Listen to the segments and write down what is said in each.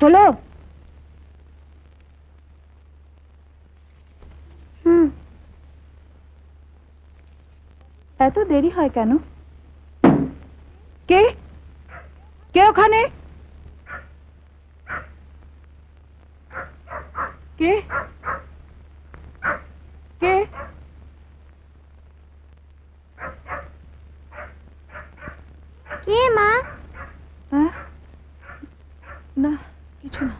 হলো? এত দেরি হয় কেন? কে কে ওখানে? কে কে? কে মা? না কিছু না।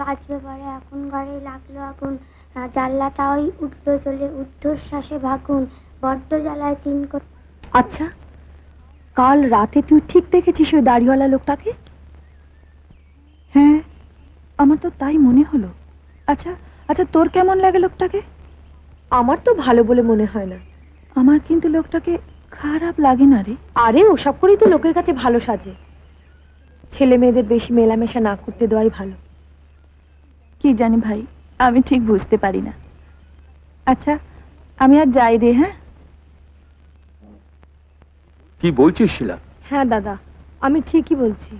বাঁচবে পরে এখন ঘরে লাগলো আগুন, জানলাটা ওই উঠলো চলে ঊর্ধ্বশ্বাসে ভাগুন, বড্ড জ্বালায় তিন। আচ্ছা, কাল রাতে তুই ঠিক দেখেছিস ওই দাড়িওয়ালা লোকটাকে? হ্যাঁ, আমার তো তাই মনে হলো। আচ্ছা আচ্ছা, তোর কেমন লাগে লোকটাকে? আমার তো ভালো বলে মনে হয় না। আমার কিন্তু লোকটাকে খারাপ লাগে না রে। আরে ওসব করেই তো লোকের কাছে ভালো সাজে। ছেলে মেয়েদের বেশি মেলামেশা না করতে দেওয়াই ভালো। কি জানি ভাই, আমি ঠিক বুঝতে পারি না। আচ্ছা, আমি আর যাই রে। হ্যাঁ, কি বলছিস শিলা? হ্যাঁ দাদা, আমি ঠিকই বলছি।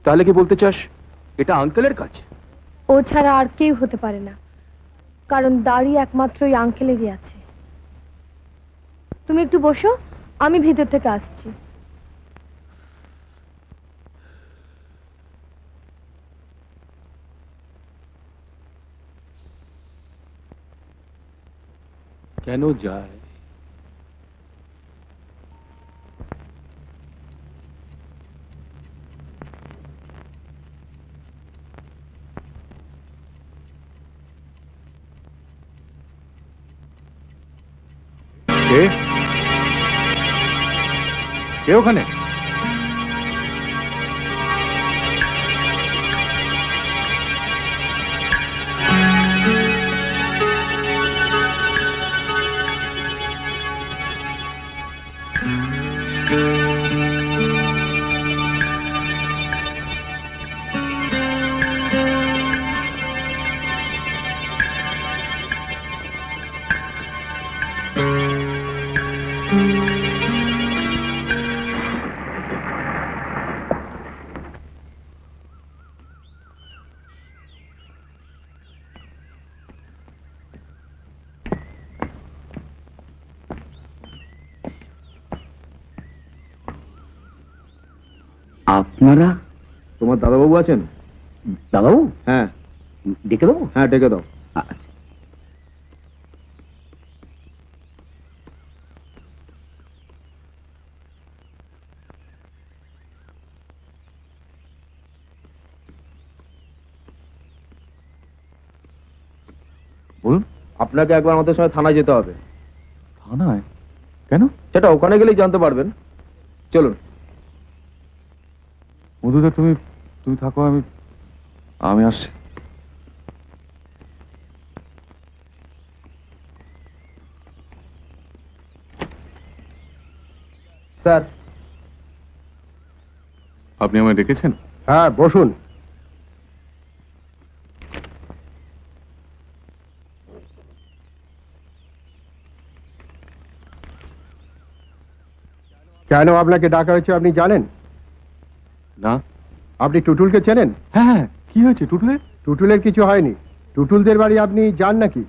তাহলে কি বলতে চাস এটা আঙ্কেলের কাজ? ও ছাড়া আর কেউ হতে পারে না, কারণ দাড়ি একমাত্র ওই আঙ্কেলেরই আছে। তুমি একটু বসো, আমি ভিতর থেকে আসছি। কেন যায়? কে কে ওখানে? আপনারা? তোমার দাদাবাবু আছেন? দাদাবাবু? হ্যাঁ। ডেকে দেবো? হ্যাঁ, ডেকে দাও। আচ্ছা। বলুন। আপনাকে একবার আমাদের সঙ্গে থানায় যেতে হবে। থানায়? কেন? সেটা ওখানে গেলেই জানতে পারবেন। চলুন। মধুদা, তুমি তুমি থাকো, আমি আসছি। স্যার, আপনি আমায় ডেকেছেন? হ্যাঁ, বসুন। কেন আপনাকে ডাকা হয়েছে আপনি জানেন? না। আপনি টুটুলকে চেনেন? হ্যাঁ হ্যাঁ, কি হয়েছে টুটুলের? টুটুলের কিছু হয়নি। টুটুলদের বাড়ি আপনি যান নাকি,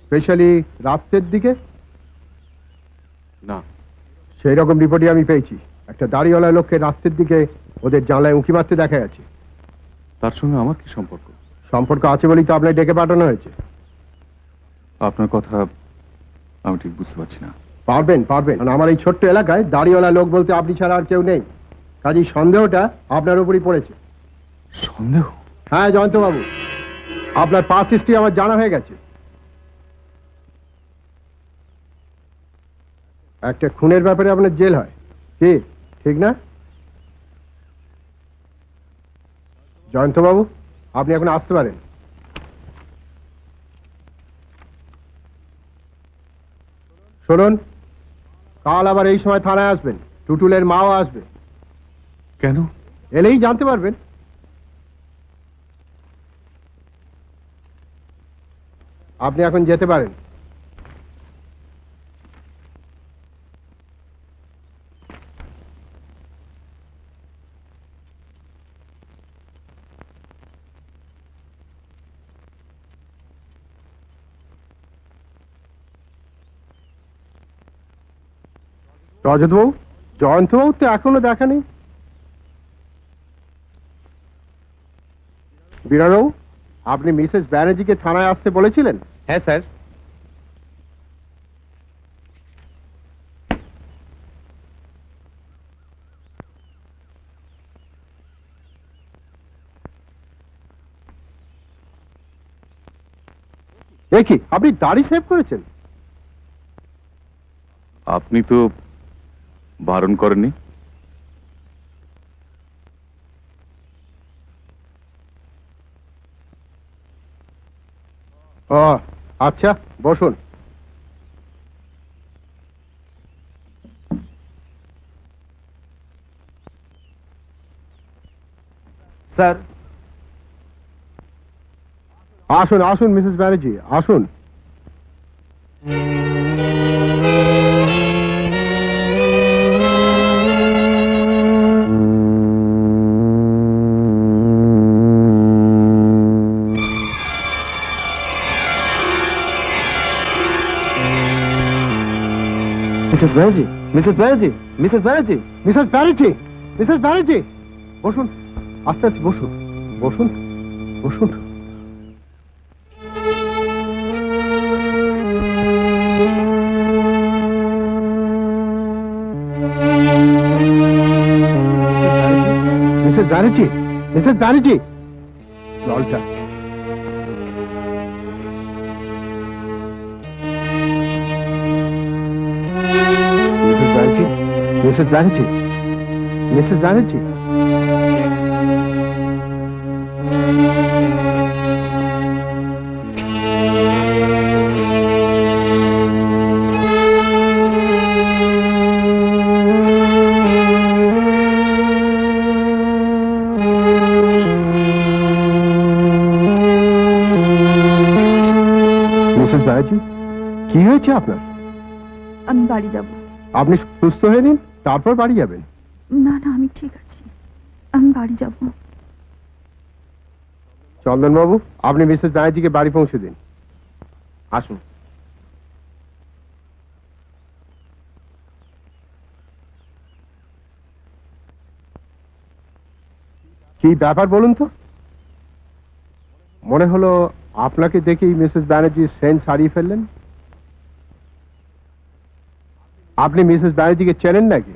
স্পেশালি রাতের দিকে? না। সেই রকম রিপোর্টই আমি পেয়েছি। একটা দাড়িওয়ালা লোককে রাতের দিকে ওদের জানলায় উঁকি মারতে দেখা যাচ্ছে। তার সঙ্গে আমার কি সম্পর্ক? সম্পর্ক আছে বলেই তো আপনার ডেকে পাঠানো হয়েছে। আপনার কথা আমি ঠিক বুঝতে পারছি না। পারবেন পারবেন, কারণ আমার এই ছোট্ট এলাকায় দাড়িওয়ালা লোক বলতে আপনি ছাড়া আর কেউ নেই। কাজেই সন্দেহটা আপনার উপরই পড়েছে। সন্দেহ? হ্যাঁ জয়ন্তবাবু, আপনার পাস হিস্ট্রি আমার জানা হয়ে গেছে। একটা খুনের ব্যাপারে আপনার জেল হয়, কি ঠিক না? জয়ন্তবাবু, আপনি এখন আসতে পারেন। শুনুন, কাল আবার এই সময় থানায় আসবেন। টুটুলের মাও আসবে। কেন? এলেই জানতে পারবেন। আপনি এখন যেতে পারেন। রজতবাবু, জয়ন্তবাবু তো এখনো দেখা নেই। বিরাটবাবু, আপনি মিসেস ব্যানার্জিকে থানায় আসতে বলেছিলেন? হ্যাঁ স্যার। দেখি আপনি দাড়ি সেভ করেছেন? আপনি তো বারণ করেননি। ও আচ্ছা, বসুন। স্যার, আসুন আসুন মিসেস ব্যানার্জি, আসুন। Mrs Banerjee, Mrs Banerjee, Mrs Banerjee. Mrs Banerjee, Mrs Banerjee, বসুন। আস্তে আস্তে বসুন, বসুন, বসুন। মিসেস ব্যানার্জি, মিসেস ব্যানার্জি, জলটা। Mrs Banerjee, Mrs Banerjee, Mrs Banerjee. Mrs Banerjee, কি হয়েছে আপনার? আমি বাড়ি যাব। আপনি সুস্থ হয়ে নিন, তারপর বাড়ি যাবেন। না না, আমি ঠিক আছি, আমি বাড়ি যাব। চন্দনবাবু, আপনি মিসেস ব্যানার্জিকে বাড়ি পৌঁছে দিন। আসুন। কি ব্যাপার বলুন তো? মনে হলো আপনাকে দেখেই মিসেস ব্যানার্জি সেন্স হারিয়ে ফেললেন। আপনি মিসেস ব্যানার্জিকে চেনেন নাকি?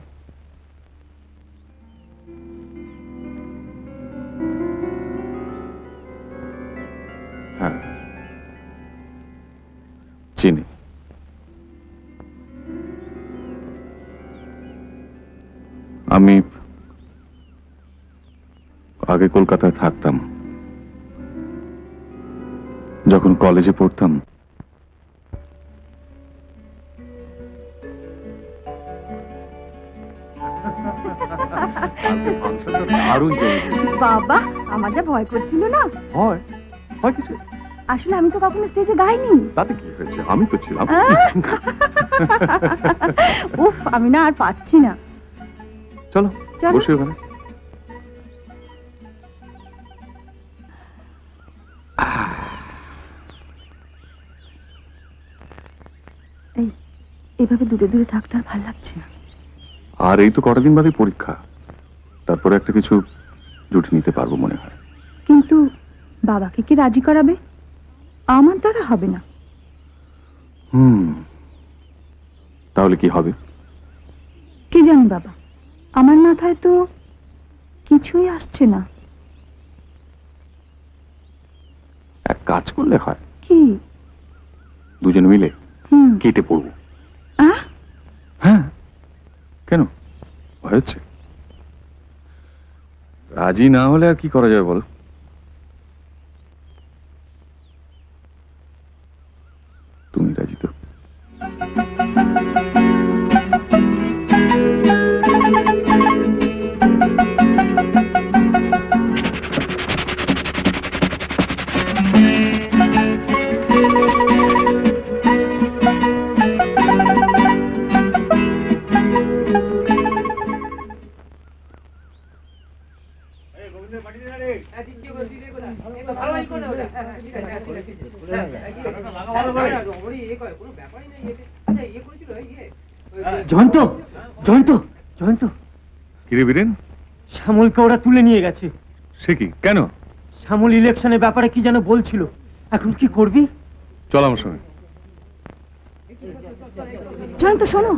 হ্যাঁ, চিনি। আমি আগে কলকাতায় থাকতাম। যখন কলেজে পড়তাম দারুণ বাবা, আমার যা ভয় করছিল না। হয় হয় কিছু। আসলে আমি তো কখনো স্টেজে গাইনি। তাতে কি হয়েছে, আমি তো ছিলাম। উফ, আমি না আর পাচ্ছি না। চলো চলো। বসে ওখানে। এই, এভাবে দূরে দূরে থাকতে আর ভালো লাগছে না। আর এই তো কটা দিন বাদে পরীক্ষা, তারপরে একটা কিছু জুটি নিতে পারবো মনে হয়। কিন্তু বাবাকে কি রাজি করাবে? আমার দ্বারা হবে না। তাহলে কি হবে? কি জানি বাবা, আমার মাথায় তো কিছুই আসছে না। এক কাজ করলে হয়, কি? দুজন মিলে কেটে পড়বো। হ্যাঁ, কেন ভয় হচ্ছে? রাজি না হলে আর কি করা যাবে বল? তুমি রাজি তো? জয়ন্ত জয়ন্ত জয়ন্ত কিরে বীরেন, শ্যামলকে ওরা তুলে নিয়ে গেছে। সে কি, কেন? শ্যামল ইলেকশনের ব্যাপারে কি যেন বলছিল, এখন কি করবি? চল আমার সঙ্গে। জয়ন্ত শোনো,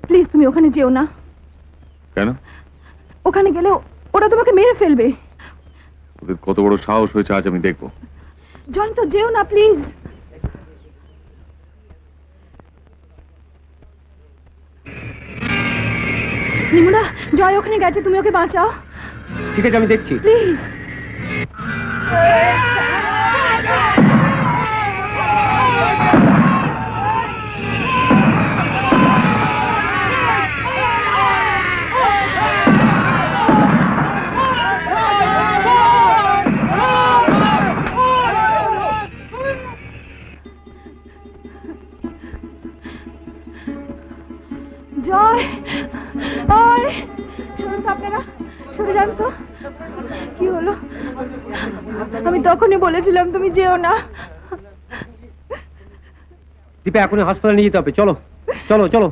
প্লিজ তুমি ওখানে যেও না। কেন? ওখানে গেলে ওরা তোমাকে মেরে ফেলবে। ওদের কত বড় সাহস হয়েছে আজ আমি দেখবো। জয়ন্ত যেও না প্লিজ। নিমুনা, জয় ওখানে গেছে, তুমি ওকে বাঁচাও ঠিক আছে, আমি দেখছি। প্লিজ। জয়, ওই শুনুন তো আপনারা, সরে যান তো। কি হলো? আমি তখনই বলেছিলাম তুমি যেও না। দীপা এখনই হাসপাতালে নিয়ে যেতে হবে, চলো চলো চলো।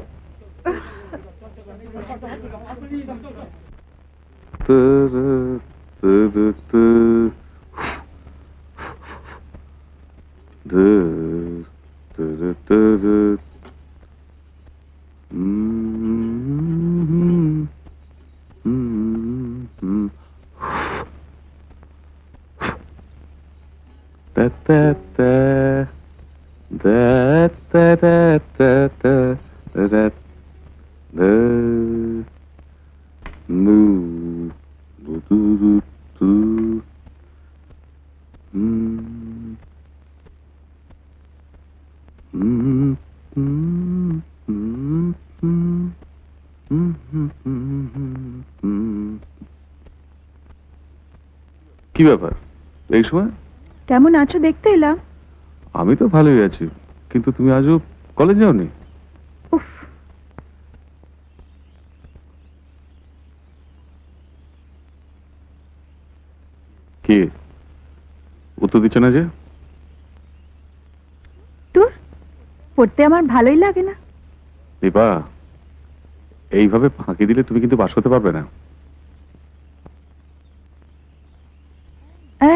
কি ব্যাপার এই সময়? কেমন আছো দেখতে এলাম। আমি তো ভালোই আছি, কিন্তু তুমি আজও কলেজ যাওনি? উফ, কি উত্তর দিচ্ছ না যে? তোর পড়তে আমার ভালোই লাগে না। দীপা, এইভাবে ফাঁকি দিলে তুমি কিন্তু পাস করতে পারবে না।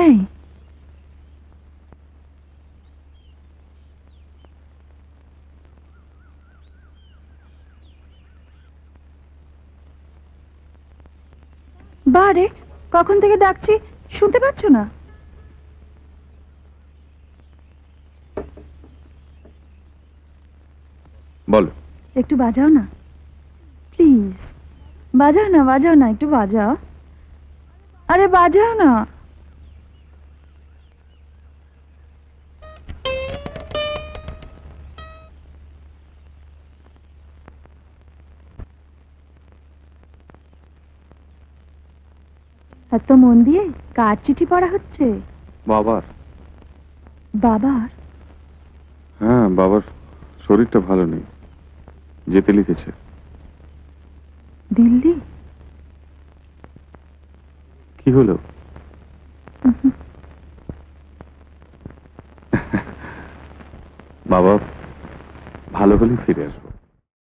এই বারে, কখন থেকে ডাকছি শুনতে পাচ্ছ না? বলো। একটু বাজাও না প্লিজ। বাজাও না, বাজাও না, একটু বাজাও। আরে বাজাও না। এত মন দিয়ে কার চিঠি পড়া হচ্ছে? বাবার। বাবার? হ্যাঁ, বাবার শরীরটা ভালো নেই, যেতে লিখেছে। দিল্লি? কি হলো? বাবা ভালো হলেই ফিরে আসবো।